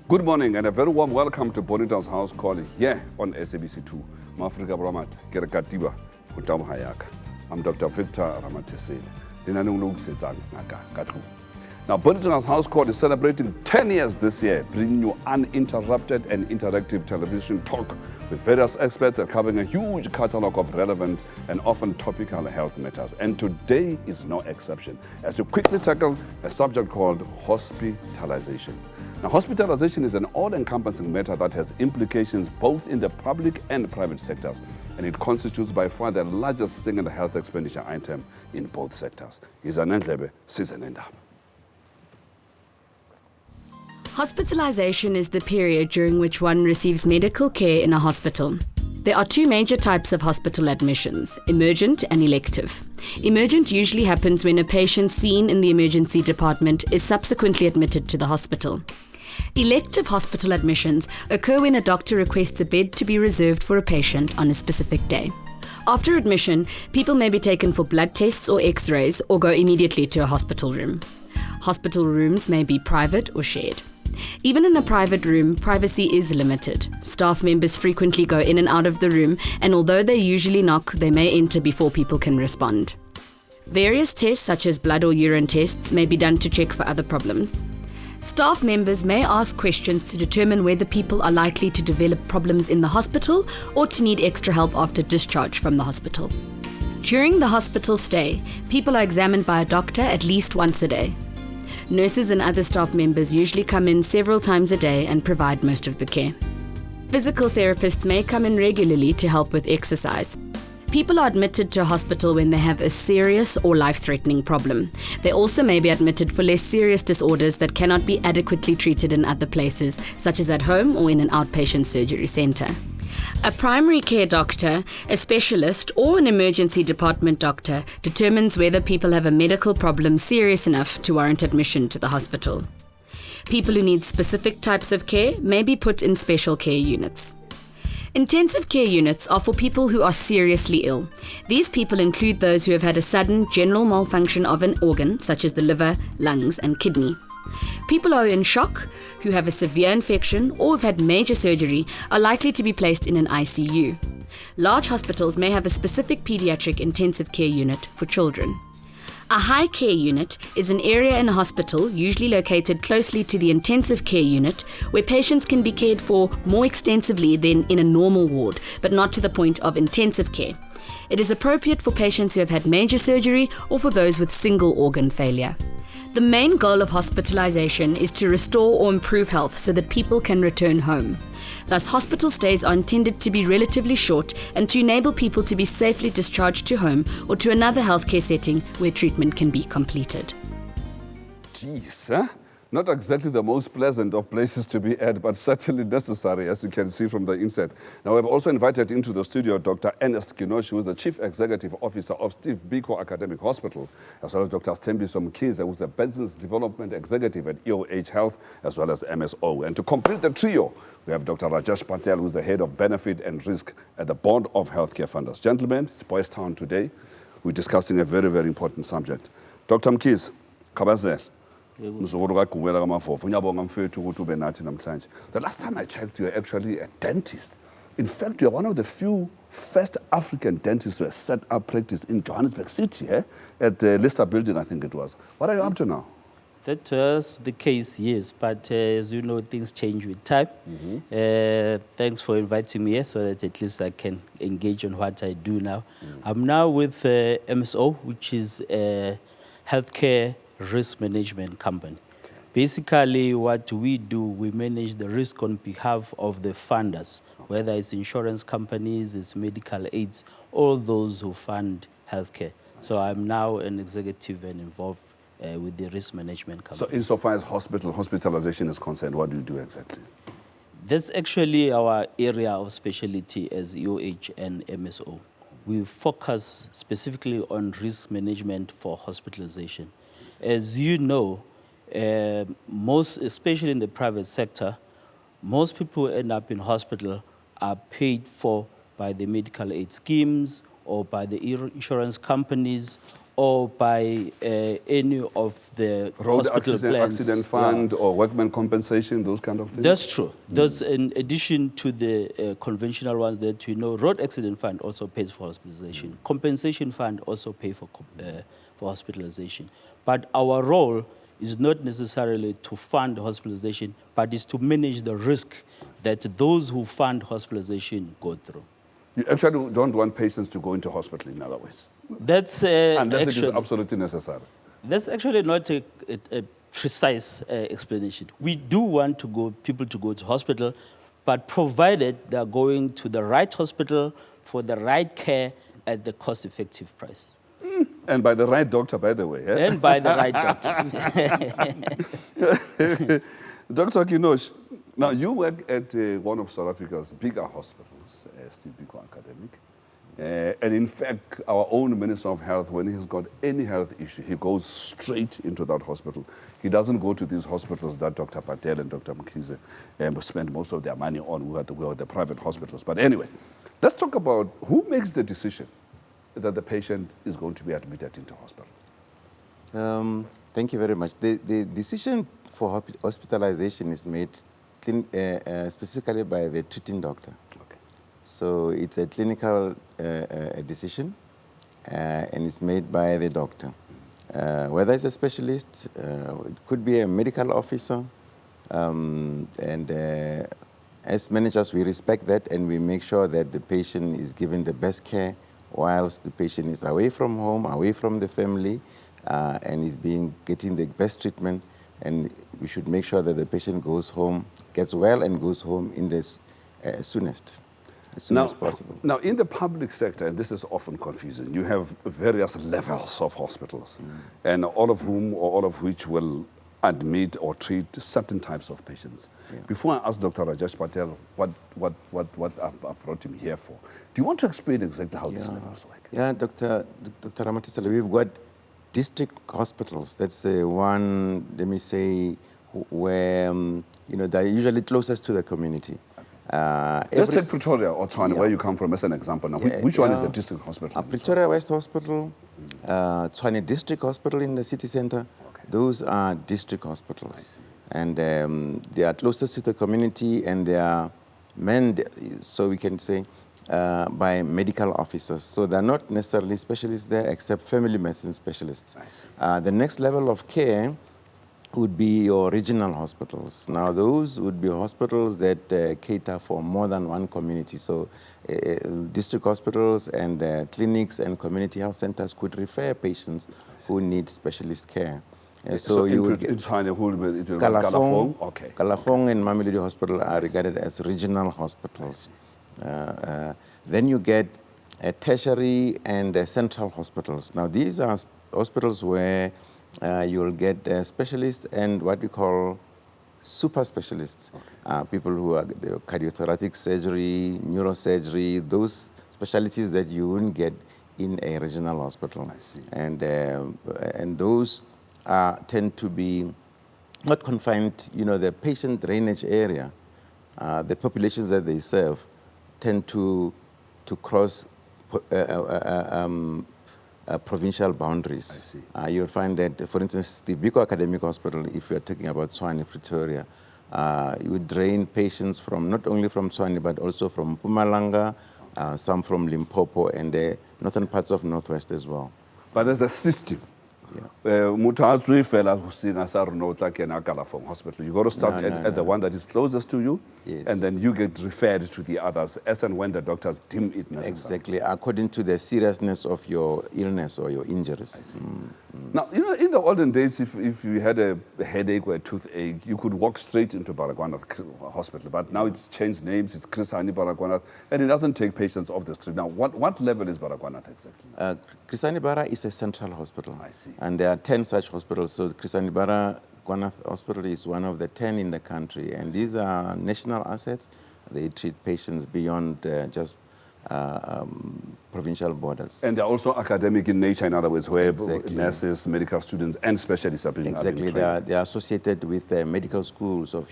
Good morning and a very warm welcome to Bonitas House Call here on SABC2. Mafrika Bramat, Kerekatiba, Kutam Hayaka. I'm Dr. Victor Ramathesele. Now, Bonitas House Call is celebrating 10 years this year, bringing you uninterrupted and interactive television talk with various experts and covering a huge catalog of relevant and often topical health matters. And today is no exception, as we quickly tackle a subject called hospitalization. Now, hospitalization is an all-encompassing matter that has implications both in the public and private sectors, and it constitutes by far the largest single health expenditure item in both sectors. Hospitalization is the period during which one receives medical care in a hospital. There are two major types of hospital admissions, emergent and elective. Emergent usually happens when a patient seen in the emergency department is subsequently admitted to the hospital. Elective hospital admissions occur when a doctor requests a bed to be reserved for a patient on a specific day. After admission, people may be taken for blood tests or x-rays or go immediately to a hospital room. Hospital rooms may be private or shared. Even in a private room, privacy is limited. Staff members frequently go in and out of the room, and although they usually knock, they may enter before people can respond. Various tests, such as blood or urine tests, may be done to check for other problems. Staff members may ask questions to determine whether people are likely to develop problems in the hospital or to need extra help after discharge from the hospital. During the hospital stay, people are examined by a doctor at least once a day. Nurses and other staff members usually come in several times a day and provide most of the care. Physical therapists may come in regularly to help with exercise. People are admitted to a hospital when they have a serious or life-threatening problem. They also may be admitted for less serious disorders that cannot be adequately treated in other places, such as at home or in an outpatient surgery centre. A primary care doctor, a specialist, or an emergency department doctor determines whether people have a medical problem serious enough to warrant admission to the hospital. People who need specific types of care may be put in special care units. Intensive care units are for people who are seriously ill. These people include those who have had a sudden general malfunction of an organ, such as the liver, lungs, and kidney. People who are in shock, who have a severe infection, or have had major surgery are likely to be placed in an ICU. Large hospitals may have a specific pediatric intensive care unit for children. A high care unit is an area in a hospital, usually located closely to the intensive care unit, where patients can be cared for more extensively than in a normal ward, but not to the point of intensive care. It is appropriate for patients who have had major surgery or for those with single organ failure. The main goal of hospitalization is to restore or improve health so that people can return home. Thus, hospital stays are intended to be relatively short and to enable people to be safely discharged to home or to another healthcare setting where treatment can be completed. Jeez, huh? Not exactly the most pleasant of places to be at, but certainly necessary, as you can see from the inset. Now, we've also invited into the studio Dr. Ernest Kinoshi, who is the Chief Executive Officer of Steve Biko Academic Hospital, as well as Dr. Stembiso Mkhize, who is the Business Development Executive at EOH Health, as well as MSO. And to complete the trio, we have Dr. Rajesh Patel, who is the Head of Benefit and Risk at the Board of Healthcare Funders. Gentlemen, it's Boys Town today. We're discussing a very, very important subject. Dr. Mkhize, Kabazela. The last time I checked, you're actually a dentist. In fact, you're one of the few first African dentists who have set up practice in Johannesburg City, at the Lister building, I think it was. What are you up to now? That was the case, yes, but as you know, things change with time. Thanks for inviting me here so that at least I can engage on what I do now. I'm now with MSO, which is a healthcare risk management company. Basically, what we do, we manage the risk on behalf of the funders, whether it's insurance companies, it's medical aids, all those who fund healthcare. So I'm now an executive and involved with the risk management company. So insofar as hospitalization is concerned, what do you do exactly? That's actually our area of specialty as EOH and MSO. We focus specifically on risk management for hospitalization. As you know, especially in the private sector, most people who end up in hospital are paid for by the medical aid schemes or by the insurance companies or by any of the Road hospital plans. accident fund or workman compensation, those kind of things? That's true. Those, in addition to the conventional ones that we know, road accident fund also pays for hospitalization. Compensation fund also pay for hospitalization. But our role is not necessarily to fund hospitalization, but is to manage the risk that those who fund hospitalization go through. You actually don't want patients to go into hospital, in other words, That's unless actually, it is absolutely necessary. that's actually not a precise explanation. We do want people to go to hospital, but provided they're going to the right hospital for the right care at the cost-effective price. And by the right doctor, by the way. Eh? And by the right doctor. Dr. Kinosh, now you work at one of South Africa's bigger hospitals, still Biko Academic. And in fact, our own Minister of Health, when he's got any health issue, he goes straight into that hospital. He doesn't go to these hospitals that Dr. Patel and Dr. Mkhize spend most of their money on, who are the private hospitals. But anyway, let's talk about who makes the decision that the patient is going to be admitted into hospital. Thank you very much. The decision for hospitalization is made specifically by the treating doctor. Okay. So it's a clinical decision, and it's made by the doctor. Whether it's a specialist, it could be a medical officer, and as managers, we respect that, and we make sure that the patient is given the best care whilst the patient is away from home, away from the family, and is getting the best treatment. And we should make sure that the patient goes home, gets well, and goes home in the soonest, as soon as possible. Now, in the public sector, and this is often confusing, you have various levels of hospitals, and all of which will admit or treat certain types of patients. Yeah. Before I ask Dr. Rajesh Patel what I've brought him here for, do you want to explain exactly how these levels work? Yeah, Dr. Ramathesele, we've got district hospitals. That's the one, let me say, where they're usually closest to the community. Let's take Pretoria or Tshwane, where you come from, as an example. Now, which one is a district hospital? Pretoria West Hospital, Tshwane District Hospital in the city center. Okay. Those are district hospitals. And they are closest to the community, and they are manned, so we can say, by medical officers. So they're not necessarily specialists there, except family medicine specialists. The next level of care would be your regional hospitals. Now, those would be hospitals that cater for more than one community. So district hospitals and clinics and community health centers could refer patients who need specialist care. So you would get Kalafong, okay. Kalafong and Mamelodi Hospital are regarded as regional hospitals. Then you get tertiary and central hospitals. Now, these are hospitals where you'll get specialists and what we call super specialists, people who are cardiothoracic surgery, neurosurgery, those specialties that you wouldn't get in a regional hospital. I see. And those tend to be not confined, the patient drainage area, the populations that they serve tend to cross provincial boundaries. You'll find that, for instance, the Biko Academic Hospital, if you're talking about Tshwane, Pretoria, you would drain patients from not only from Tshwane, but also from Mpumalanga, some from Limpopo, and the northern parts of Northwest as well. But there's a system. Yeah. You got to start at the one that is closest to you, Yes. and then you get referred to the others as and when the doctors deem it necessary. Exactly, according to the seriousness of your illness or your injuries. Now, in the olden days, if you had a headache or a toothache, you could walk straight into Baragwanath Hospital. But now it's changed names, it's Chris Hani Baragwanath, and it doesn't take patients off the street. Now, what level is Baragwanath exactly? Chris Hani Bara is a central hospital. I see. And there are 10 such hospitals. So Chris Hani Baragwanath Hospital is one of the 10 in the country. And these are national assets. They treat patients beyond just provincial borders. And they're also academic in nature, in other words, where nurses, medical students, and specialists are being Exactly, they are associated with medical schools of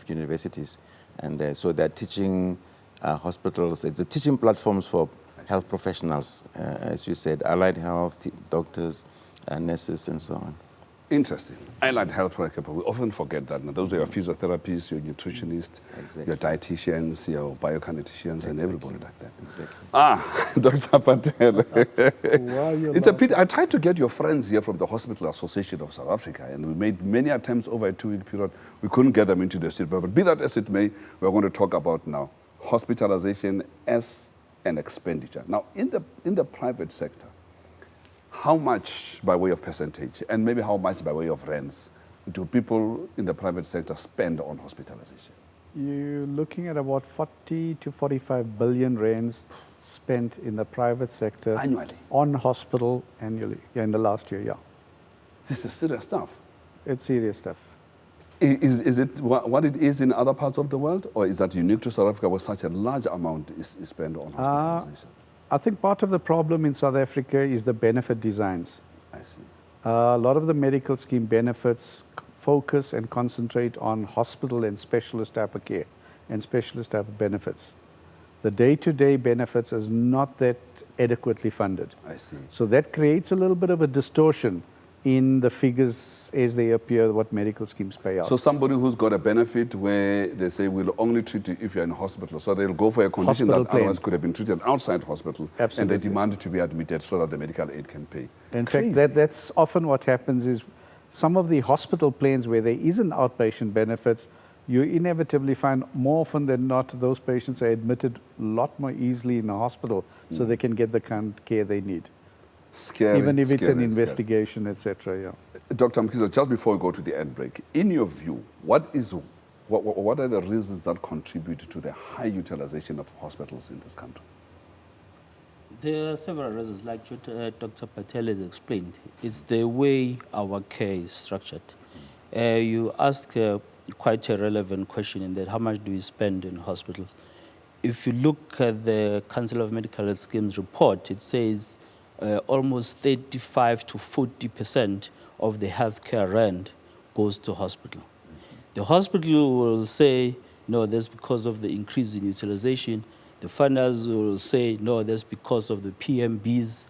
universities. And so they're teaching hospitals. It's a teaching platforms for health professionals, as you said, allied health, doctors, nurses, and so on. Interesting. Allied health worker, we often forget that. Now, those are your physiotherapists, your nutritionists, your dietitians, your biokineticians, and everybody like that. Exactly. Dr. Patel. It's a pity. I tried to get your friends here from the Hospitalisation of South Africa, and we made many attempts over a 2-week period. We couldn't get them into the studio. But be that as it may, we're going to talk about now hospitalization as an expenditure. Now, in the private sector, how much by way of percentage, and maybe how much by way of rents, do people in the private sector spend on hospitalization? You're looking at about 40 to 45 billion rands spent in the private sector Annually? on hospital annually, in the last year, yeah. This is serious stuff. It's serious stuff. Is it what it is in other parts of the world, or is that unique to South Africa where such a large amount is spent on hospitalization? I think part of the problem in South Africa is the benefit designs. I see. A lot of the medical scheme benefits focus and concentrate on hospital and specialist type of care and specialist type of benefits. The day-to-day benefits is not that adequately funded. I see. So that creates a little bit of a distortion in the figures as they appear, what medical schemes pay out. So somebody who's got a benefit where they say we'll only treat you if you're in a hospital, so they'll go for a condition Hospital that plan. otherwise could have been treated outside hospital, Absolutely. and they demand to be admitted so that the medical aid can pay. In Crazy. fact, that's often what happens is some of the hospital plans where there isn't outpatient benefits, you inevitably find more often than not those patients are admitted a lot more easily in a hospital so they can get the kind of care they need. Scary, even if it's scary, an investigation, etc. Yeah. Dr. Mkhize, just before we go to the ad break, in your view, what are the reasons that contribute to the high utilization of hospitals in this country? There are several reasons, like Dr. Patel has explained. It's the way our care is structured. You ask quite a relevant question in that, how much do we spend in hospitals? If you look at the Council of Medical Health Schemes report, it says almost 35 to 40% of the healthcare rent goes to hospital. The hospital will say, no, that's because of the increase in utilization. The funders will say, no, that's because of the PMBs.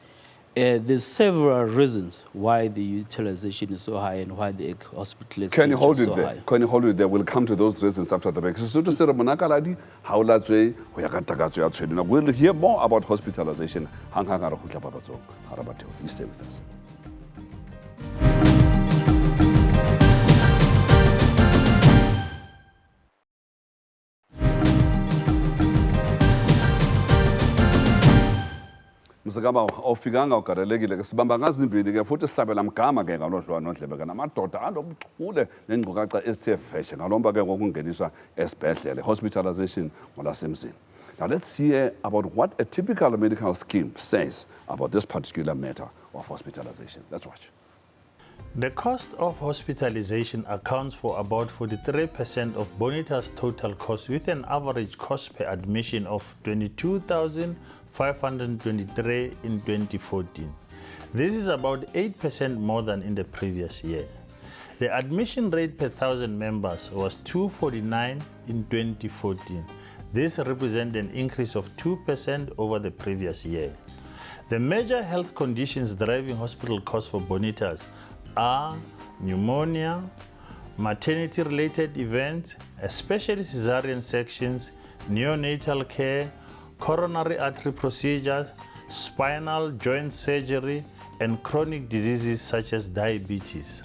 There's several reasons why the utilization is so high and why the hospital expenditure Can you hold is it so there? high. Can you hold it there? We'll come to those reasons after the break. So to say, we'll hear more about hospitalization. You stay with us. Mzakaba awufikanga ugarelekile ke sibamba ngazimbili ke futhi sihlabela mgama ke ngalodlwa nodlebe ke namadoda anobuchule nengcukaca esithe veshe ngalomba ke ngokungeniswa esibhedlele hospitalization ngolasemzini. Now let's hear about what a typical medical scheme says about this particular matter of hospitalization. Let's watch. The cost of hospitalization accounts for about 43% of Bonitas' total cost, with an average cost per admission of 22,523 in 2014. This is about 8% more than in the previous year. The admission rate per 1,000 members was 249 in 2014. This represents an increase of 2% over the previous year. The major health conditions driving hospital costs for Bonitas are pneumonia, maternity-related events, especially cesarean sections, neonatal care, coronary artery procedures, spinal joint surgery, and chronic diseases such as diabetes.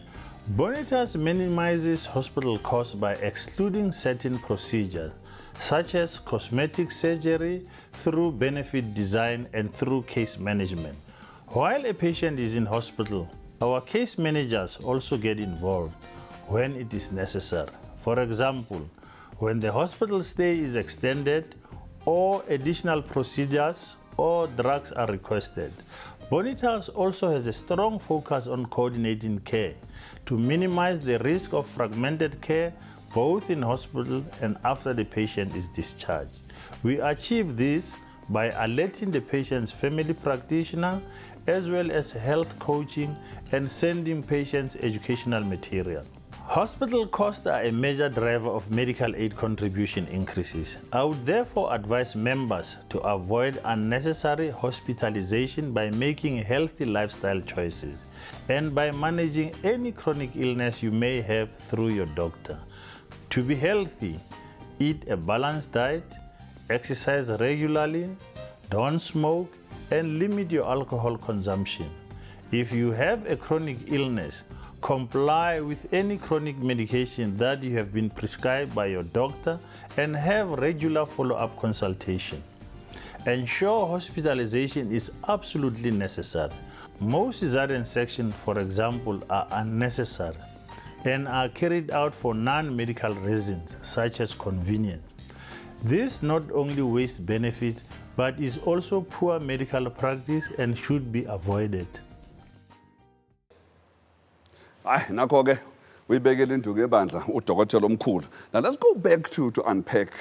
Bonitas minimizes hospital costs by excluding certain procedures, such as cosmetic surgery, through benefit design and through case management. While a patient is in hospital, our case managers also get involved when it is necessary. For example, when the hospital stay is extended or additional procedures or drugs are requested. Bonitas also has a strong focus on coordinating care to minimize the risk of fragmented care both in hospital and after the patient is discharged. We achieve this by alerting the patient's family practitioner as well as health coaching and sending patients educational material. Hospital costs are a major driver of medical aid contribution increases. I would therefore advise members to avoid unnecessary hospitalization by making healthy lifestyle choices and by managing any chronic illness you may have through your doctor. To be healthy, eat a balanced diet, exercise regularly, don't smoke, and limit your alcohol consumption. If you have a chronic illness, comply with any chronic medication that you have been prescribed by your doctor and have regular follow-up consultation. Ensure hospitalization is absolutely necessary. Most cesarean sections, for example, are unnecessary and are carried out for non-medical reasons, such as convenience. This not only wastes benefits, but is also poor medical practice and should be avoided. Nakho-ke uyibekele into ke bandla udokotela omkhulu. Now let's go back to unpack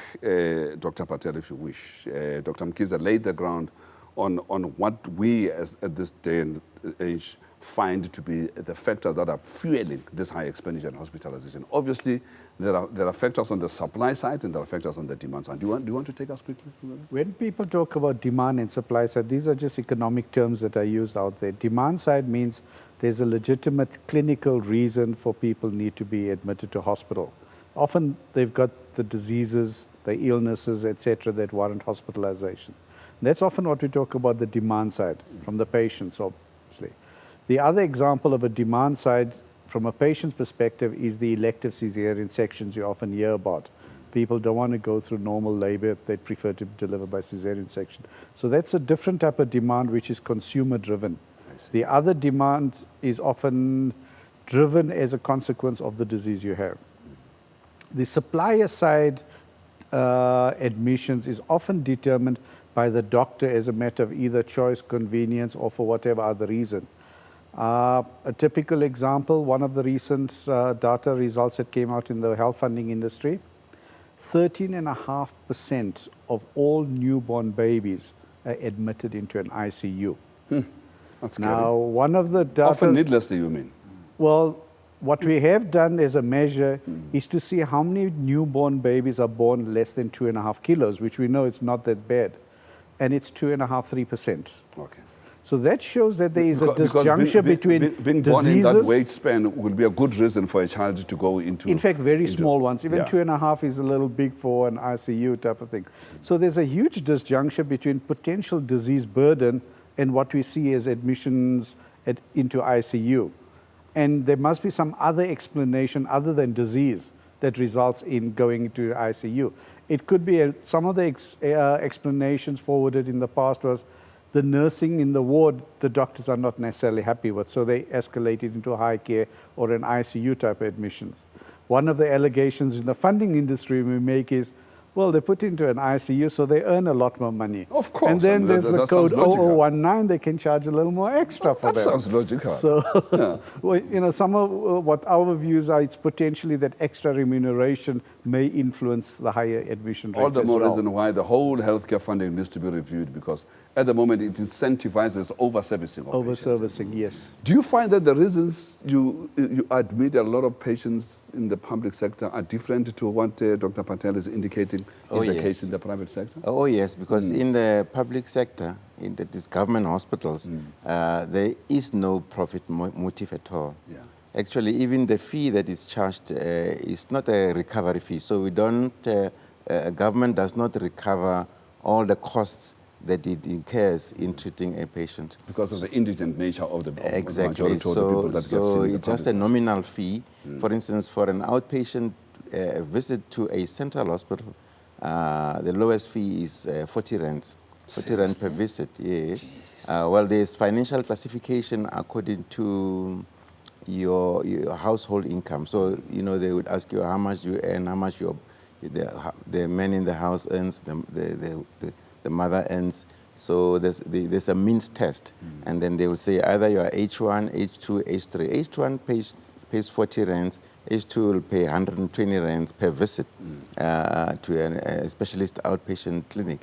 Dr. Patel, if you wish. Dr. Mkhize laid the ground on what we at this day and age find to be the factors that are fueling this high expenditure in hospitalization. Obviously, there are factors on the supply side and there are factors on the demand side. Do you want to take us quickly through that? When people talk about demand and supply side, these are just economic terms that are used out there. Demand side means there's a legitimate clinical reason for people need to be admitted to hospital. Often they've got the diseases, the illnesses, etc., that warrant hospitalization. That's often what we talk about the demand side from the patients, obviously. The other example of a demand side from a patient's perspective is the elective cesarean sections you often hear about. People don't want to go through normal labor, they prefer to deliver by cesarean section. So that's a different type of demand which is consumer driven. The other demand is often driven as a consequence of the disease you have. The supplier side admissions is often determined by the doctor as a matter of either choice, convenience, or for whatever other reason. A typical example, one of the recent data results that came out in the health funding industry, 13.5% of all newborn babies are admitted into an ICU. That's Now, one of the data... Often needlessly, you mean? Well, what we have done as a measure is to see how many newborn babies are born less than 2.5 kilos, which we know it's not that bad. And it's 2.5%, 3%. Okay. So that shows that there is a disjuncture between being born diseases. in that weight span will be a good reason for a child to go into... In fact, very small ones. Even 2.5 is a little big for an ICU type of thing. So there's a huge disjuncture between potential disease burden and what we see as admissions into ICU. And there must be some other explanation other than disease that results in going into ICU. It could be some of the explanations forwarded in the past was the nursing in the ward, the doctors are not necessarily happy with, so they escalate it into high care or an ICU type of admissions. One of the allegations in the funding industry we make is, well, they put into an ICU, so they earn a lot more money. Of course. And then there's the code 0019, they can charge a little more extra for that. That sounds logical. So, well, you know, some of what our views are, it's potentially that extra remuneration may influence the higher admission rates. All the more reason why the whole healthcare funding needs to be reviewed, because at the moment it incentivizes over-servicing of over-servicing, patients. yes. Do you find that the reasons you admit a lot of patients in the public sector are different to what Dr. Patel is indicating is the case in the private sector? Oh, yes, because in the public sector, in these government hospitals, there is no profit motive at all. Yeah. Actually, even the fee that is charged is not a recovery fee. So we don't, government does not recover all the costs that it incurs in treating a patient. Because of the indigent nature of the exactly. majority of the people that get seen in the it's just a nominal fee. For instance, for an outpatient visit to a central hospital, the lowest fee is 40 rands. 40 rand per visit, yes. Well, there's financial classification according to your household income. So, you know, they would ask you how much you earn, how much the man in the house earns, the mother earns. So there's a means test. And then they will say either you are H1, H2, H3. H1 pays 40 rands, H2 will pay 120 rands per visit to a specialist outpatient clinic.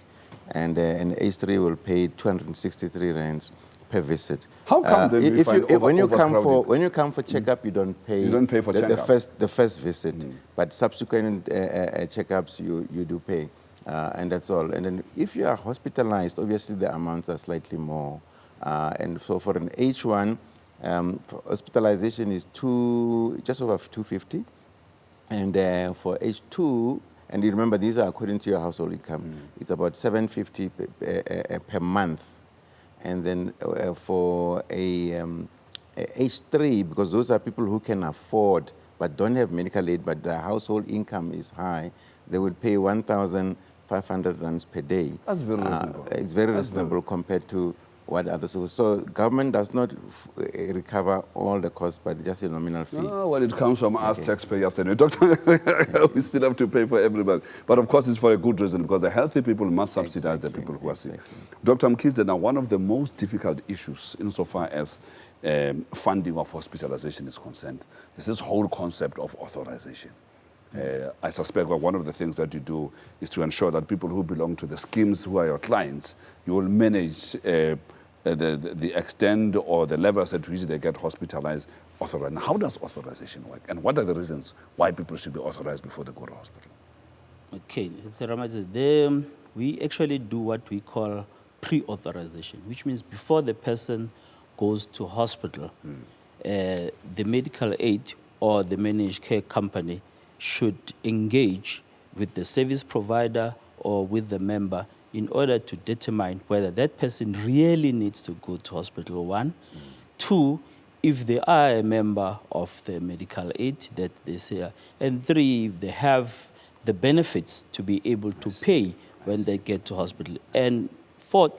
And H3 will pay 263 rands per visit. How come then we find overcrowding? When you come for checkup, you don't pay. You don't pay for checkup. The first visit, but subsequent checkups you do pay, and that's all. And then if you are hospitalized, obviously the amounts are slightly more. And so for an H1, hospitalization is just over 250, and for H2. And you remember, these are according to your household income. It's about 750 per month. And then for a H3, because those are people who can afford but don't have medical aid, but their household income is high, they would pay 1,500 rands per day. That's very reasonable. It's very reasonable compared to what others do. So government does not recover all the costs, but just a nominal fee. No, when it comes from us taxpayers, and we still have to pay for everybody. But of course, it's for a good reason, because the healthy people must subsidize the people who are sick. Dr. Mkhize, now one of the most difficult issues insofar as funding of hospitalization is concerned is this whole concept of authorization. I suspect one of the things that you do is to ensure that people who belong to the schemes, who are your clients, you will manage the extent or the levels at which they get hospitalized, authorized. Now, how does authorization work? And what are the reasons why people should be authorized before they go to hospital? Okay, Dr. Ramathesele, we actually do what we call pre-authorization, which means before the person goes to hospital, the medical aid or the managed care company should engage with the service provider or with the member in order to determine whether that person really needs to go to hospital, one. Two, if they are a member of the medical aid that they say, and three, if they have the benefits to be able to pay when they get to hospital. And fourth,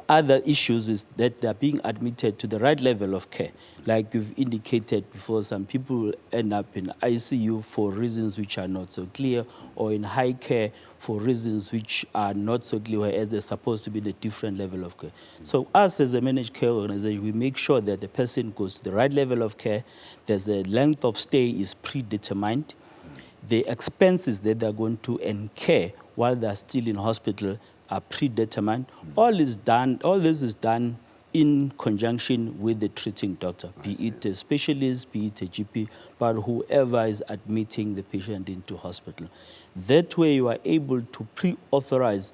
other issues is that they're being admitted to the right level of care. Like you've indicated before, some people end up in ICU for reasons which are not so clear, or in high care for reasons which are not so clear, whereas they're supposed to be the different level of care. So us as a managed care organization, we make sure that the person goes to the right level of care. There's a length of stay is predetermined. The expenses that they're going to incur while they're still in hospital are predetermined. All this is done in conjunction with the treating doctor, be it a specialist, be it a GP, but whoever is admitting the patient into hospital. That way you are able to pre-authorize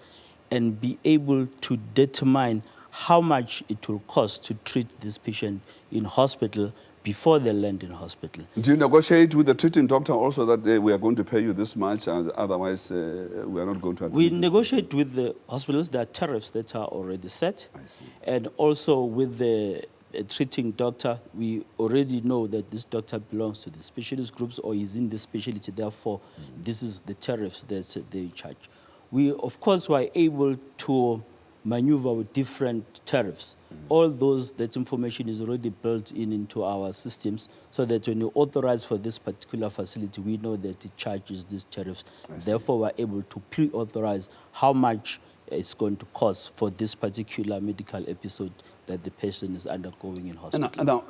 and be able to determine how much it will cost to treat this patient in hospital before they land in hospital. Do you negotiate with the treating doctor also that we are going to pay you this much, and otherwise we are not going to agree? We negotiate with the hospitals. There are tariffs that are already set. I see. And also with the treating doctor, we already know that this doctor belongs to the specialist groups or is in the specialty. Therefore, this is the tariffs that they charge. We, of course, were able to maneuver with different tariffs. All that information is already built into our systems, so that when you authorize for this particular facility, we know that it charges these tariffs. Therefore, we're able to pre-authorize how much it's going to cost for this particular medical episode that the patient is undergoing in hospital. And now,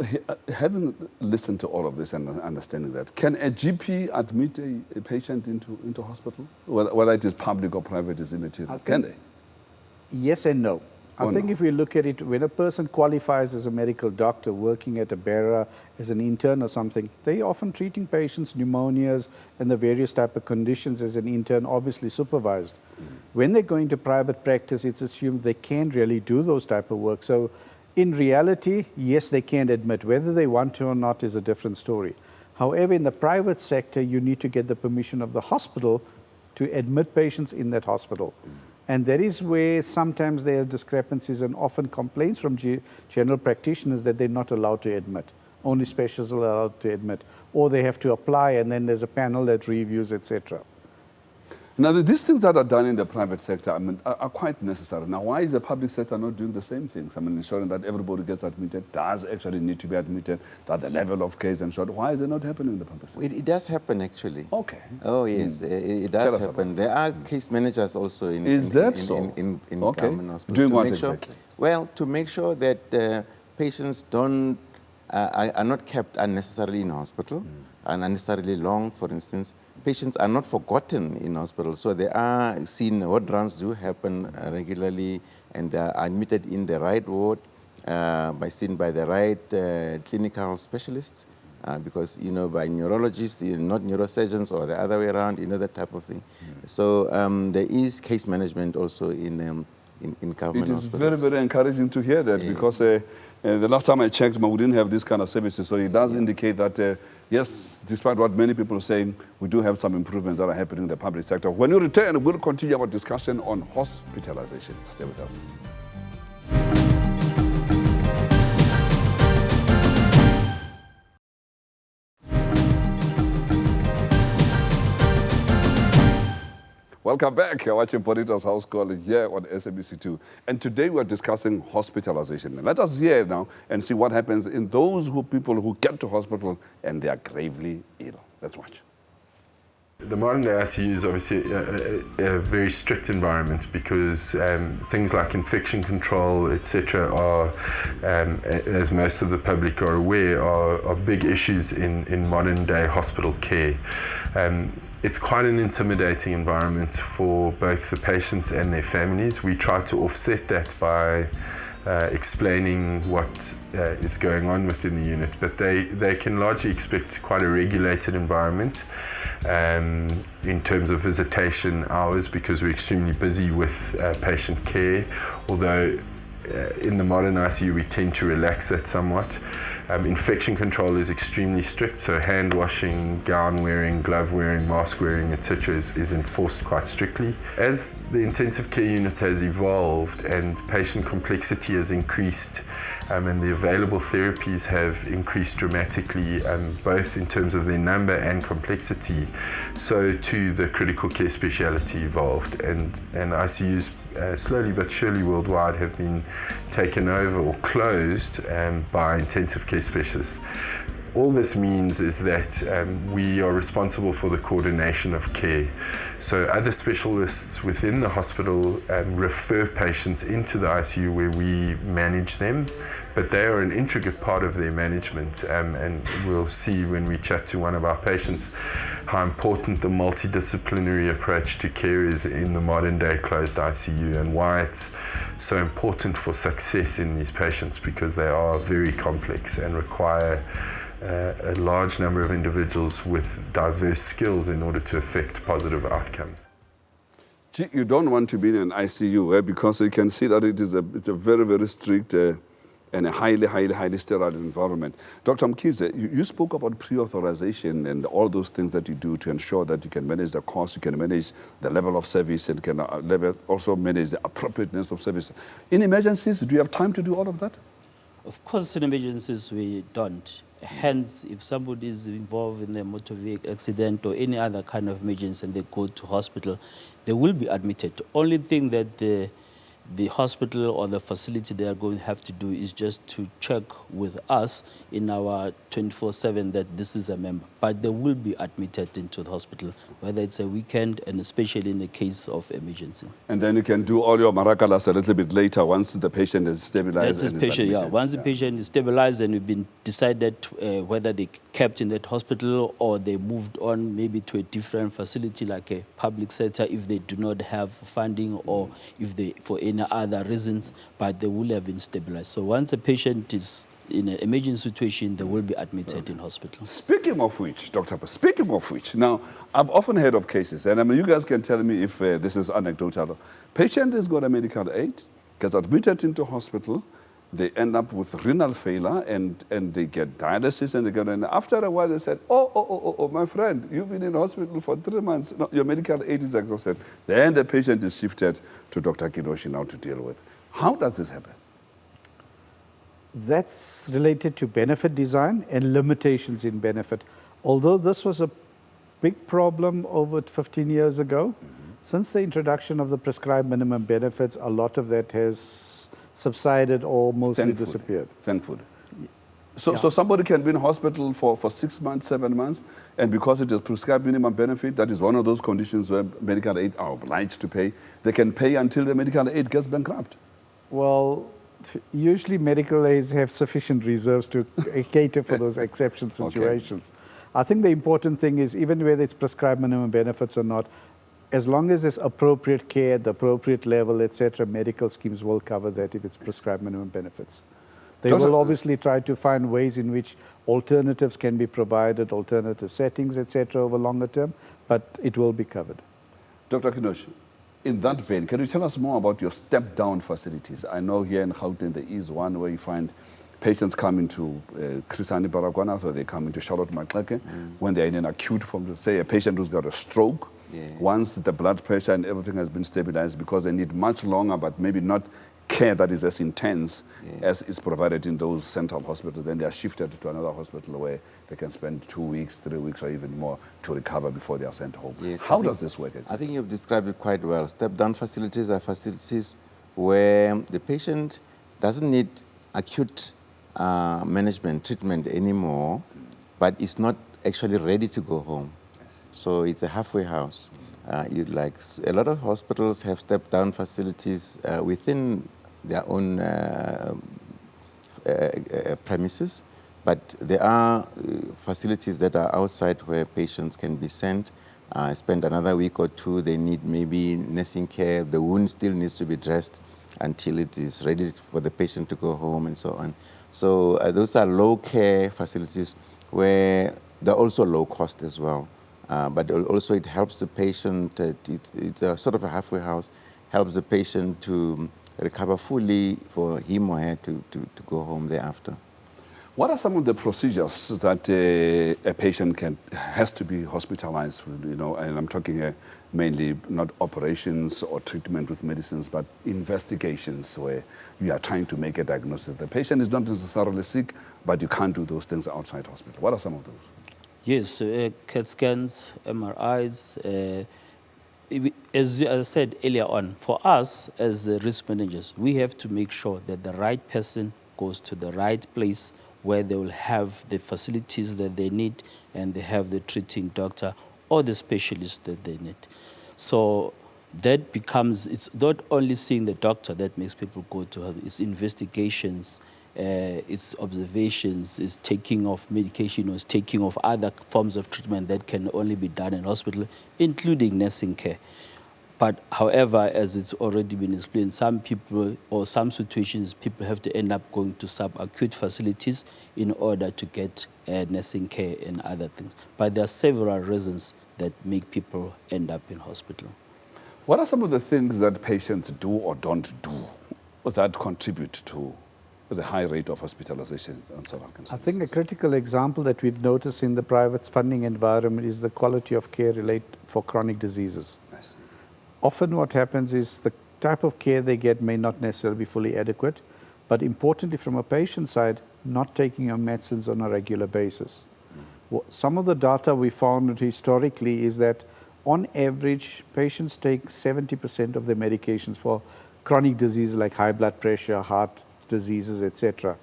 having listened to all of this and understanding that, can a GP admit a patient into hospital? Whether it is public or private is immaterial. Can they? Yes and no. I think if we look at it, when a person qualifies as a medical doctor working at a bearer as an intern or something, they often treating patients, pneumonias, and the various type of conditions as an intern, obviously supervised. When they go into private practice, it's assumed they can't really do those type of work. So in reality, yes, they can admit. Whether they want to or not is a different story. However, in the private sector, you need to get the permission of the hospital to admit patients in that hospital. And that is where sometimes there are discrepancies and often complaints from general practitioners that they're not allowed to admit. Only specialists are allowed to admit. Or they have to apply, and then there's a panel that reviews, etc. Now, these things that are done in the private sector, I mean, are quite necessary. Now, why is the public sector not doing the same things? I mean, ensuring that everybody gets admitted, does actually need to be admitted, that the level of case and so on. Why is it not happening in the public sector? It does happen, actually. Okay. Oh, yes, it does happen. There are case managers also in government hospitals. Doing what exactly? Well, to make sure that patients are not kept unnecessarily in hospital, and unnecessarily long, for instance. Patients are not forgotten in hospital, so they are seen. Ward rounds do happen regularly, and they are admitted in the right ward. seen by the right clinical specialists, because, by neurologists, not neurosurgeons or the other way around, that type of thing. So there is case management also in government It is hospitals. very, very encouraging to hear that, Yes. because the last time I checked, we didn't have this kind of services. So it does indicate that, yes, despite what many people are saying, we do have some improvements that are happening in the public sector. When we return, we'll continue our discussion on hospitalization. Stay with us. Welcome back. You're watching Bonitas House Call here on SABC2. And today we're discussing hospitalization. Let us hear now and see what happens in those people who get to hospital and they are gravely ill. Let's watch. The modern day ICU is obviously a very strict environment because things like infection control, etc., are, as most of the public are aware, are big issues in modern day hospital care. It's quite an intimidating environment for both the patients and their families. We try to offset that by explaining what is going on within the unit, but they can largely expect quite a regulated environment in terms of visitation hours, because we're extremely busy with patient care, although in the modern ICU we tend to relax that somewhat. Infection control is extremely strict, so hand washing, gown wearing, glove wearing, mask wearing, etc. is enforced quite strictly. As the intensive care unit has evolved and patient complexity has increased, and the available therapies have increased dramatically, both in terms of their number and complexity, so too the critical care speciality evolved, and ICUs slowly but surely worldwide have been taken over or closed by intensive care specialists. All this means is that we are responsible for the coordination of care. So other specialists within the hospital refer patients into the ICU where we manage them, but they are an intricate part of their management, and we'll see when we chat to one of our patients how important the multidisciplinary approach to care is in the modern day closed ICU, and why it's so important for success in these patients, because they are very complex and require a large number of individuals with diverse skills in order to affect positive outcomes. Gee, you don't want to be in an ICU, because you can see that it's a very, very strict and a highly sterile environment. Dr. Mkhize, you spoke about pre-authorization and all those things that you do to ensure that you can manage the cost, you can manage the level of service, and can also manage the appropriateness of service. In emergencies, do you have time to do all of that? Of course, in emergencies, we don't. Hence, if somebody is involved in a motor vehicle accident or any other kind of emergency and they go to hospital, they will be admitted. The only thing that the hospital or the facility they are going to have to do is just to check with us in our 24/7 that this is a member. But they will be admitted into the hospital, whether it's a weekend and especially in the case of emergency. And then you can do all your marakalas a little bit later once the patient is stabilized. That's the patient, yeah. Once the patient is stabilized and we've been decided whether they kept in that hospital or they moved on maybe to a different facility like a public sector if they do not have funding or if they, for any other reasons, but they will have been stabilized. So once the patient is in an emergency situation, they will be admitted in hospital. Speaking of which, now, I've often heard of cases, and I mean, you guys can tell me if this is anecdotal. Patient has got a medical aid, gets admitted into hospital, they end up with renal failure, and they get dialysis, and after a while they said, oh, my friend, you've been in hospital for 3 months. No, your medical aid is exhausted. Then the patient is shifted to Dr. Kinoshi now to deal with. How does this happen? That's related to benefit design and limitations in benefit. Although this was a big problem over 15 years ago, since the introduction of the prescribed minimum benefits, a lot of that has subsided or mostly disappeared. Thankfully. So somebody can be in hospital for 6 months, 7 months, and because it is prescribed minimum benefit, that is one of those conditions where medical aid are obliged to pay, they can pay until the medical aid gets bankrupt. Well, usually medical aids have sufficient reserves to cater for those exception situations. Okay. I think the important thing is, even whether it's prescribed minimum benefits or not, as long as there's appropriate care at the appropriate level, etc., medical schemes will cover that if it's prescribed minimum benefits. They will obviously try to find ways in which alternatives can be provided, alternative settings, etc., over longer term, but it will be covered. Dr. Kinosh, in that vein, can you tell us more about your step-down facilities? I know here in Gauteng there is one where you find patients coming to Krisani Baragwana, so they come into Charlotte Maxeke when they're in an acute form, say a patient who's got a stroke. Once the blood pressure and everything has been stabilized, because they need much longer, but maybe not care that is as intense as is provided in those central hospitals, then they are shifted to another hospital where they can spend 2 weeks, 3 weeks, or even more to recover before they are sent home. How does this work? I think you've described it quite well. Step-down facilities are facilities where the patient doesn't need acute management, treatment anymore, but is not actually ready to go home. So it's a halfway house. A lot of hospitals have step-down facilities within their own premises, but there are facilities that are outside where patients can be sent, spend another week or two. They need maybe nursing care. The wound still needs to be dressed until it is ready for the patient to go home and so on. So those are low-care facilities where they're also low cost as well. But also it helps the patient, it's a sort of a halfway house, helps the patient to recover fully for him or her to go home thereafter. What are some of the procedures that a patient has to be hospitalized with, and I'm talking here mainly not operations or treatment with medicines, but investigations where you are trying to make a diagnosis. The patient is not necessarily sick, but you can't do those things outside hospital. What are some of those? Yes, CAT scans, MRIs. As I said earlier on, for us as the risk managers, we have to make sure that the right person goes to the right place where they will have the facilities that they need and they have the treating doctor or the specialist that they need. So that becomes, it's not only seeing the doctor that makes people go to her, it's investigations, it's observations, it's taking of medication, or it's taking of other forms of treatment that can only be done in hospital, including nursing care. But however, as it's already been explained, some people or some situations, people have to end up going to subacute facilities in order to get nursing care and other things. But there are several reasons that make people end up in hospital. What are some of the things that patients do or don't do that contribute to the high rate of hospitalization in South African I think a critical example that we've noticed in the private funding environment is the quality of care for chronic diseases. Often what happens is the type of care they get may not necessarily be fully adequate, but importantly from a patient side, not taking your medicines on a regular basis. Some of the data we found historically is that on average, patients take 70% of their medications for chronic diseases like high blood pressure, heart diseases, etc.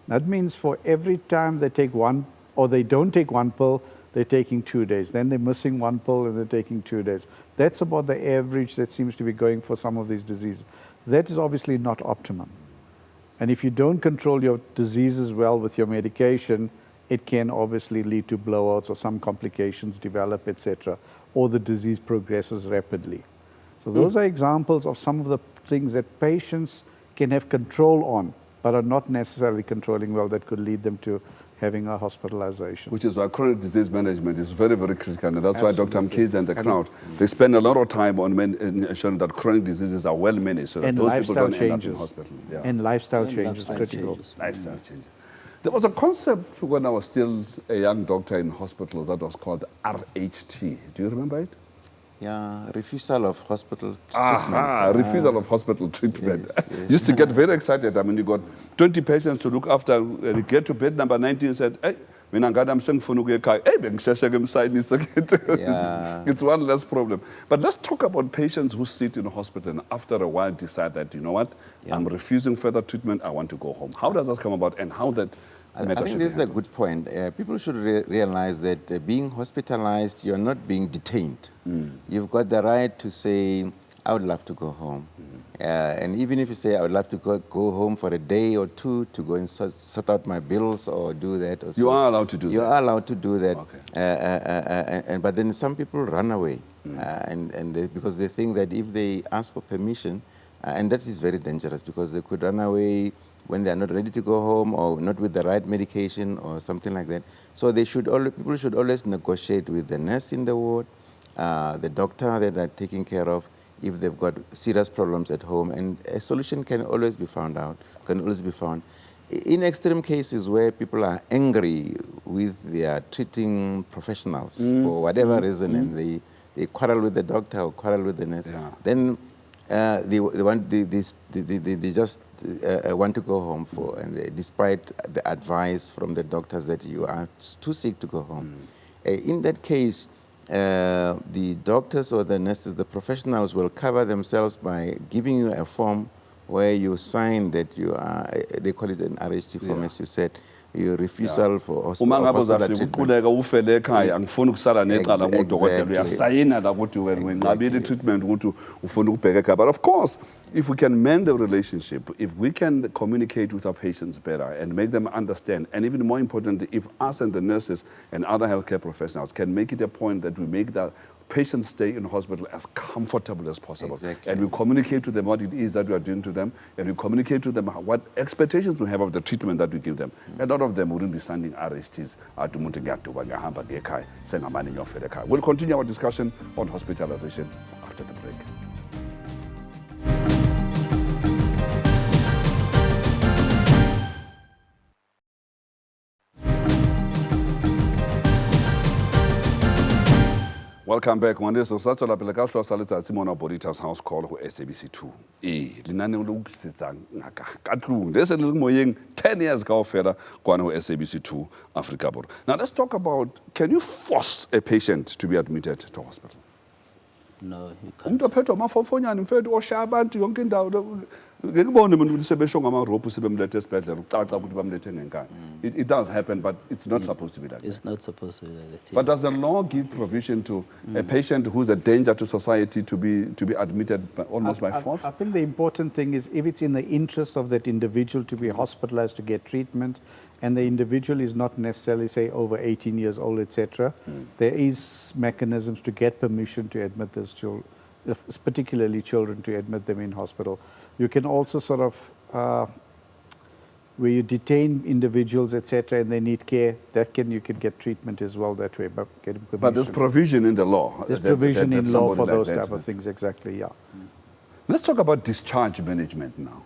That means for every time they take one, or they don't take one pill, they're taking 2 days. Then they're missing one pill and they're taking 2 days. That's about the average that seems to be going for some of these diseases. That is obviously not optimum. And if you don't control your diseases well with your medication, it can obviously lead to blowouts or some complications develop, etc., or the disease progresses rapidly. So those are examples of some of the things that patients can have control on, but are not necessarily controlling well, that could lead them to having a hospitalization. Which is why chronic disease management is very, very critical. And that's why Dr. Mkhize and the crowd, they spend a lot of time on ensuring that chronic diseases are well managed so that those people don't end up in hospital. And lifestyle changes is critical. Lifestyle changes. There was a concept when I was still a young doctor in hospital that was called RHT. Do you remember it? Yeah, refusal of hospital treatment. Refusal of hospital treatment. Yes. Used to get very excited. I mean, you got 20 patients to look after. You get to bed number 19 and said, hey, it's one less problem. But let's talk about patients who sit in hospital and after a while decide that, you know what, I'm refusing further treatment, I want to go home. How does that come about and how that I think this is a good point. People should realize that being hospitalized, you're not being detained. You've got the right to say, I would love to go home. And even if you say, I would love to go home for a day or two to go and sort out my bills or do that. Or you are allowed to do that? You are allowed to do that. Okay. But then some people run away because they think that if they ask for permission, and that is very dangerous because they could run away when they are not ready to go home or not with the right medication or something like that. So people should always negotiate with the nurse in the ward, the doctor that they're taking care of, if they've got serious problems at home, and a solution can always be found. In extreme cases where people are angry with their treating professionals for whatever reason, and they quarrel with the doctor or quarrel with the nurse, then they just want to go home and despite the advice from the doctors that you are too sick to go home. In that case, the doctors or the nurses, the professionals will cover themselves by giving you a form where you sign that you are, they call it an RHT form, as you said, your refusal for hospital treatment. But of course, if we can mend the relationship, if we can communicate with our patients better and make them understand, and even more importantly, if us and the nurses and other healthcare professionals can make it a point that we make the patients stay in hospital as comfortable as possible. And we communicate to them what it is that we are doing to them, and we communicate to them what expectations we have of the treatment that we give them. A lot of them wouldn't be sending RHTs. We'll continue our discussion on hospitalization after the break. Welcome back. Mwandeso satswela pele ka hlosa letsatsi mona Bonitas house call ho SABC2. Lenaneo le utlwisetsang ngaka ka tlung. Le se le moyeng 10 years kaofela kwana ho SABC2 Africa Borwa. Now let's talk about, can you force a patient to be admitted to hospital? No, you can't. Umuntu ophethe amafofonyana mfethu oshaya abantu yonke indawo. Ngikubona umuntu usebesho ngamarope sebemlethe esibhedlela ucaca ukuthi bamlethe ngenkani. It does happen, but it's not supposed to be like that. It's not supposed to be like that. But does the law give provision to a patient who's a danger to society to be admitted almost by force? I think the important thing is if it's in the interest of that individual to be hospitalized to get treatment, and the individual is not necessarily, say, over 18 years old, etc., there is mechanisms to get permission to admit those children, particularly children, to admit them in hospital. You can also sort of, where you detain individuals, etc., and they need care, you can get treatment as well that way. But getting permission. But there's provision in the law. There's provision in law for those type of things, exactly, yeah. Let's talk about discharge management now.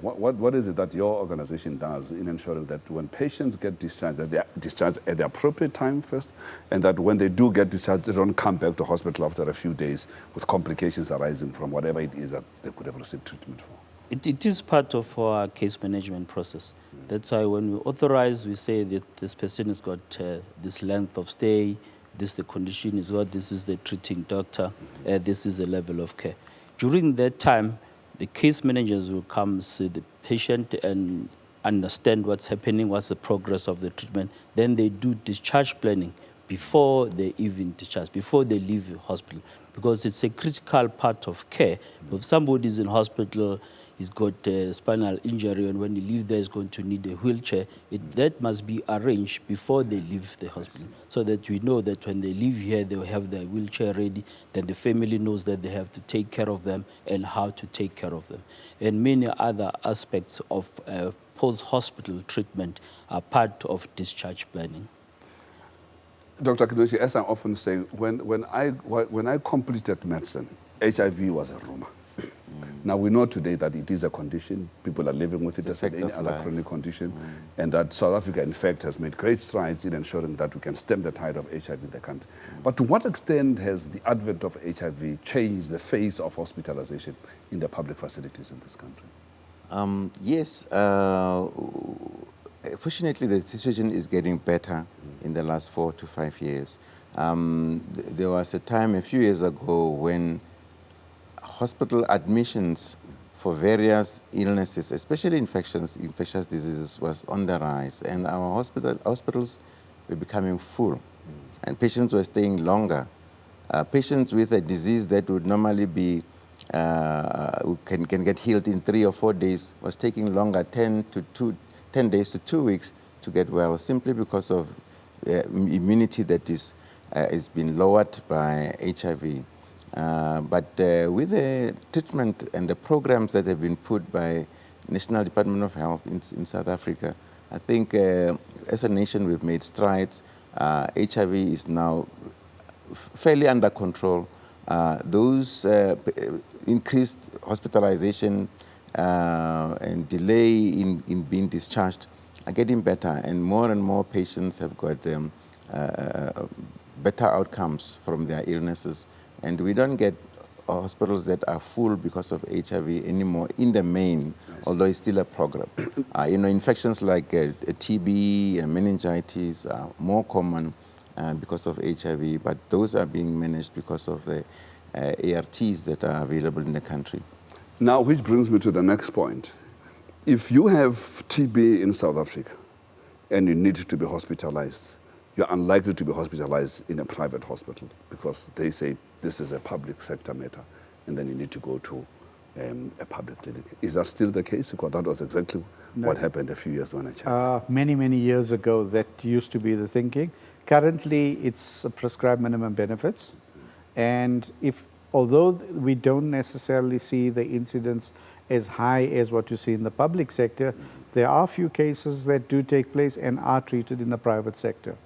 What is it that your organization does in ensuring that when patients get discharged, that they are discharged at the appropriate time first, and that when they do get discharged, they don't come back to hospital after a few days with complications arising from whatever it is that they could have received treatment for? It is part of our case management process. That's why when we authorize, we say that this person has got this length of stay, this the condition is what, this is the treating doctor, this is the level of care. During that time, the case managers will come see the patient and understand what's happening, what's the progress of the treatment. Then they do discharge planning before they even discharge, before they leave the hospital, because it's a critical part of care. If somebody's in hospital, he's got a spinal injury, and when he leaves there, he's going to need a wheelchair. That must be arranged before they leave the hospital, so that we know that when they leave here, they will have their wheelchair ready, then the family knows that they have to take care of them and how to take care of them. And many other aspects of post-hospital treatment are part of discharge planning. Dr. Kidoshi, as I often say, when I completed medicine, HIV was a rumor. Now we know today that it is a condition. People are living with it as with any other chronic condition. And that South Africa, in fact, has made great strides in ensuring that we can stem the tide of HIV in the country. But to what extent has the advent of HIV changed the face of hospitalization in the public facilities in this country? Yes. Fortunately, the situation is getting better in the last 4 to 5 years. There was a time a few years ago when hospital admissions for various illnesses, especially infectious diseases, was on the rise, and our hospitals were becoming full, and patients were staying longer. Patients with a disease that would normally be can get healed in 3 or 4 days was taking longer, 10 days to 2 weeks to get well, simply because of immunity that is been lowered by HIV. But with the treatment and the programs that have been put by National Department of Health in South Africa. I think as a nation we've made strides. HIV is now fairly under control. Those increased hospitalization and delay in being discharged are getting better, and more patients have got better outcomes from their illnesses. And we don't get hospitals that are full because of HIV anymore in the main, although it's still a problem. Infections like TB and meningitis are more common because of HIV, but those are being managed because of the ARTs that are available in the country. Now, which brings me to the next point. If you have TB in South Africa and you need to be hospitalized, you're unlikely to be hospitalized in a private hospital because they say this is a public sector matter, and then you need to go to a public clinic. Is that still the case? Because that was exactly what happened a few years when I checked. Many years ago, that used to be the thinking. Currently, it's prescribed minimum benefits. And although we don't necessarily see the incidence as high as what you see in the public sector, there are a few cases that do take place and are treated in the private sector.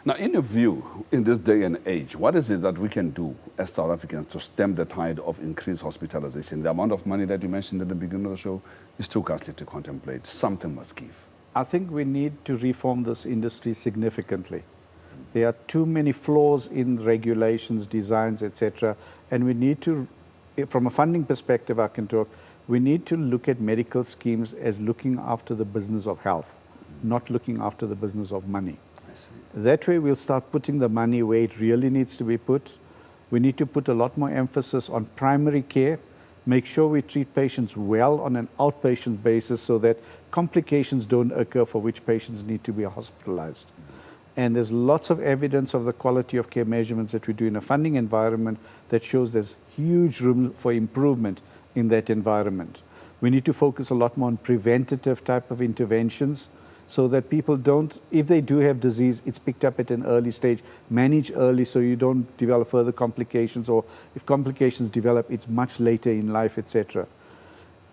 Now, in your view, in this day and age, what is it that we can do as South Africans to stem the tide of increased hospitalization? The amount of money that you mentioned at the beginning of the show is too costly to contemplate. Something must give. I think we need to reform this industry significantly. There are too many flaws in regulations, designs, etc. And we need to, from a funding perspective, I can talk, we need to look at medical schemes as looking after the business of health, not looking after the business of money. That way we'll start putting the money where it really needs to be put. We need to put a lot more emphasis on primary care, make sure we treat patients well on an outpatient basis so that complications don't occur for which patients need to be hospitalized. And there's lots of evidence of the quality of care measurements that we do in a funding environment that shows there's huge room for improvement in that environment. We need to focus a lot more on preventative type of interventions so that people don't, if they do have disease, it's picked up at an early stage, manage early so you don't develop further complications, or if complications develop, it's much later in life, etc.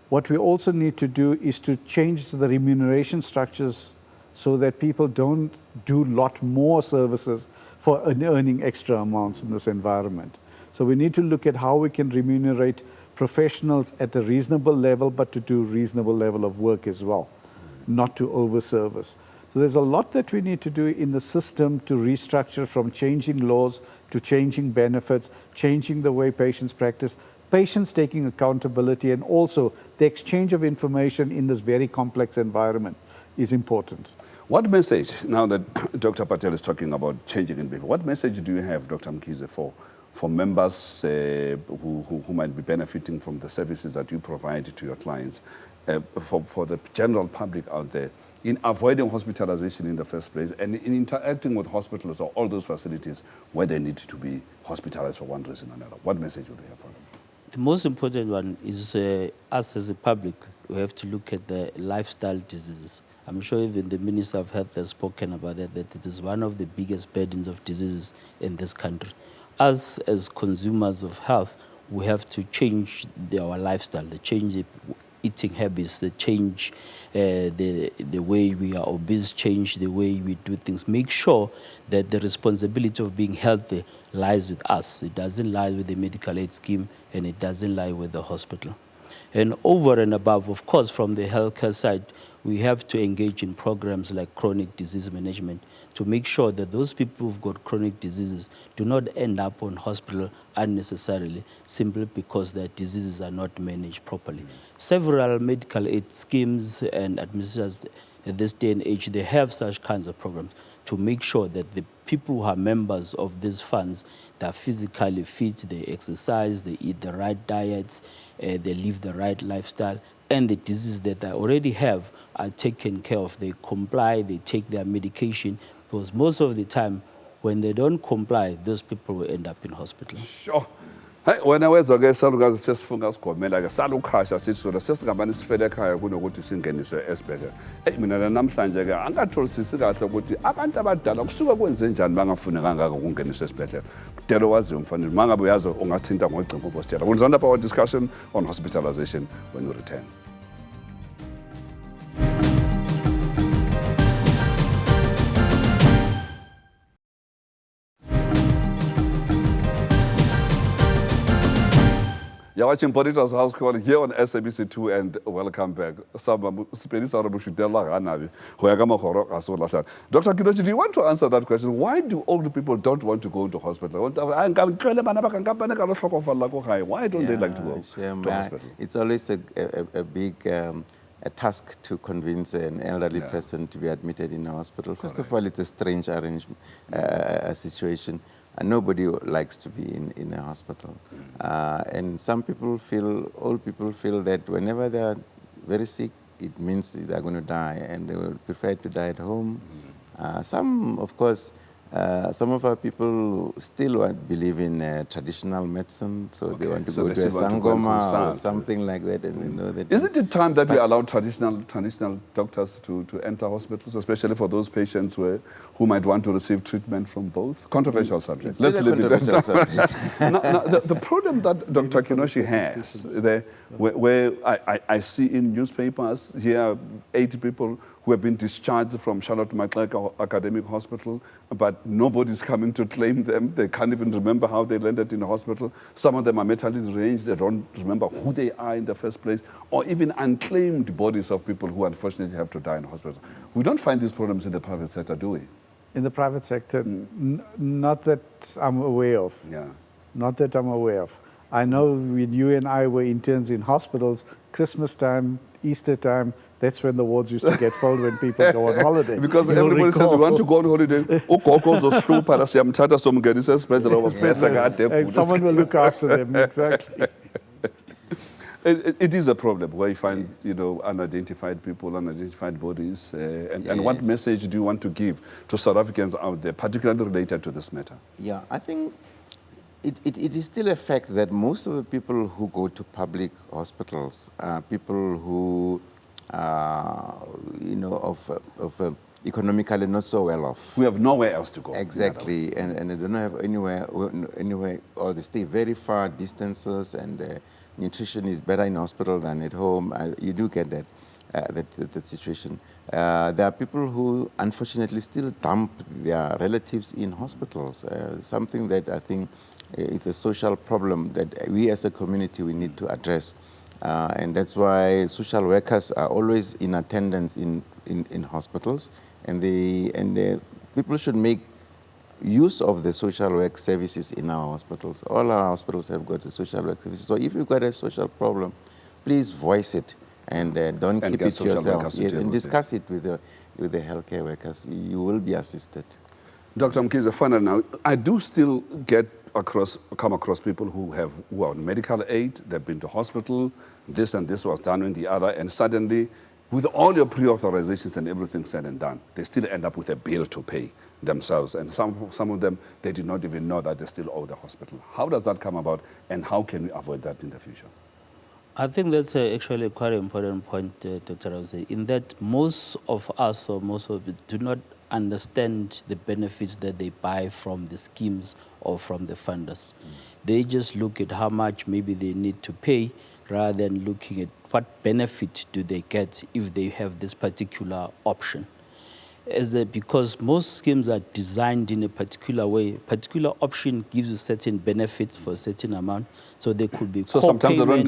What we also need to do is to change the remuneration structures so that people don't do a lot more services for earning extra amounts in this environment. So we need to look at how we can remunerate professionals at a reasonable level, but to do reasonable level of work as well, not to over-service. So there's a lot that we need to do in the system to restructure, from changing laws to changing benefits, changing the way patients practice, patients taking accountability, and also the exchange of information in this very complex environment is important. What message, now that Dr. Patel is talking about changing in behavior, what message do you have, Dr. Mkhize, for members who might be benefiting from the services that you provide to your clients, for the general public out there, in avoiding hospitalization in the first place and in interacting with hospitals or all those facilities where they need to be hospitalized for one reason or another? What message would you have for them? The most important one is us as a public, we have to look at the lifestyle diseases. I'm sure even the Minister of Health has spoken about that it is one of the biggest burdens of diseases in this country. Us as consumers of health, we have to change our lifestyle, change the eating habits, change the way we are obese, change the way we do things. Make sure that the responsibility of being healthy lies with us. It doesn't lie with the medical aid scheme, and it doesn't lie with the hospital. And over and above, of course, from the healthcare side, we have to engage in programs like chronic disease management to make sure that those people who've got chronic diseases do not end up on hospital unnecessarily simply because their diseases are not managed properly. Several medical aid schemes and administrators at this day and age, they have such kinds of programs to make sure that the people who are members of these funds, they're physically fit, they exercise, they eat the right diets, they live the right lifestyle, and the diseases that they already have are taken care of. They comply, they take their medication, because most of the time, when they don't comply, those people will end up in hospital. Sure. Hey, wena wezwa-ke salukazi sesifunga sigomela-ke salukhasha sithi sona sesingabani sifele ekhaya kunokuthi singeniswe esibhedlela. Eyi mina namhlanje-ke angikatholisisi kahle ukuthi abantu abadala kusuke kwenze njani bangafuni kangaka ukungeniswa esibhedlela. Kudala waziwe mfanele, mangabe uyazi ungathinta ngocingo ubositshela. We'll round up our discussion on hospitalization when we return. You're watching Bonitas House Call here on SABC2 and welcome back. Dr. Kidochi, do you want to answer that question? Why do older people don't want to go to hospital? Why don't they like to go to hospital? It's always a big a task to convince an elderly person to be admitted in a hospital. First of all, it's a strange arrangement, situation. Nobody likes to be in a hospital. And some people feel, old people feel that whenever they are very sick, it means they are going to die, and they will prefer to die at home. Some, of course, some of our people still believe in traditional medicine, so they want to go to a sangoma or something like that. And you know that. Isn't it time that we allow traditional doctors to enter hospitals, especially for those patients who might want to receive treatment from both? Controversial subject. Let's leave it at that. The problem that Dr. Kinoshi has, where I see in newspapers here 80 people who have been discharged from Charlotte McClurg Academic Hospital, but nobody's coming to claim them. They can't even remember how they landed in the hospital. Some of them are mentally deranged. They don't remember who they are in the first place, or even unclaimed bodies of people who unfortunately have to die in hospital. We don't find these problems in the private sector, do we? In the private sector, not that I'm aware of. Yeah. Not that I'm aware of. I know when you and I were interns in hospitals, Christmas time, Easter time, that's when the wards used to get full when people go on holiday. Because everybody says, we want to go on holiday. Someone will look after them, exactly. It is a problem where you find, you know, unidentified people, unidentified bodies. And what message do you want to give to South Africans out there, particularly related to this matter? Yeah, I think it is still a fact that most of the people who go to public hospitals are people who are, you know, of economically not so well off. We have nowhere else to go. Exactly, and they don't have anywhere, or they stay very far distances, and nutrition is better in hospital than at home. You do get that, that situation. There are people who unfortunately still dump their relatives in hospitals, something that I think it's a social problem that we as a community we need to address. And that's why social workers are always in attendance in hospitals, and people should make use of the social work services in our hospitals. All our hospitals have got the social work services. So if you've got a social problem, please voice it and don't keep it to yourself. Yes, and discuss it with the healthcare workers. You will be assisted. Dr. Mkiza, finally now, I do still come across people who are on medical aid, they've been to hospital, this and this was done in the other, and suddenly, with all your pre-authorizations and everything said and done, they still end up with a bill to pay themselves. And some of them, they did not even know that they still owe the hospital. How does that come about, and how can we avoid that in the future? I think that's actually quite an important point, Dr. Ramathesele, in that most of us, or most of it, do not understand the benefits that they buy from the schemes or from the funders. They just look at how much maybe they need to pay, rather than looking at what benefit do they get if they have this particular option. Because most schemes are designed in a particular way, particular option gives you certain benefits for a certain amount, so they could be so sometimes they don't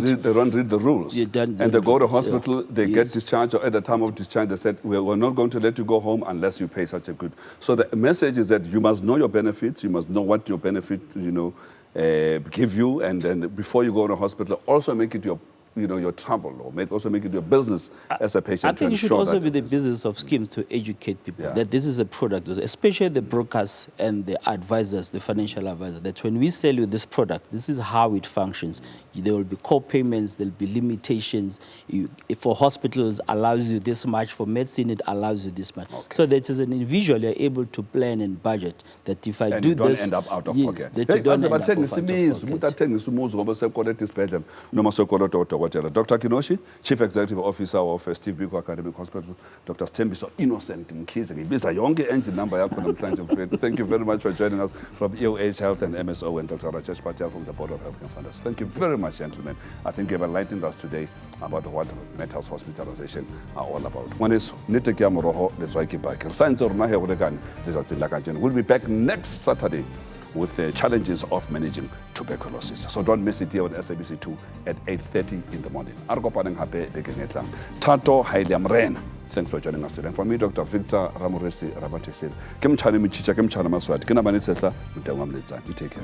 read the rules, and they go to hospital, they get discharged, or at the time of discharge they said, we're not going to let you go home unless you pay such a good. So the message is that you must know your benefits, you must know what your benefit, give you, and then before you go to hospital, also make it your trouble, or also make it your business as a patient. I think it should also be the business of schemes to educate people that this is a product, especially the brokers and the advisors, the financial advisors, that when we sell you this product, this is how it functions. There will be co-payments, there will be limitations. For hospitals, allows you this much. For medicine, it allows you this much. Okay. So that as an individual, you're able to plan and budget that if I do this, don't end up out of pocket. That you don't end up out of pocket. Dr. Kinoshi, Chief Executive Officer of Steve Biko Academic Hospital, Dr. Stembiso Innocent Mkhize. Thank you very much for joining us from EOH Health and MSO, and Dr. Rajesh Patel from the Board of Healthcare Funders. Thank you very much, gentlemen. I think you have enlightened us today about what matters hospitalization are all about. We'll be back next Saturday with the challenges of managing tuberculosis. So don't miss it here on SABC2 at 8:30 in the morning. Tato Hailiamren. Thanks for joining us today. And for me, Dr. Victor Ramathesele, Ke mchane michicha, ke mchane maswati, ke na bane setla, mutengwa mletsana. You take care.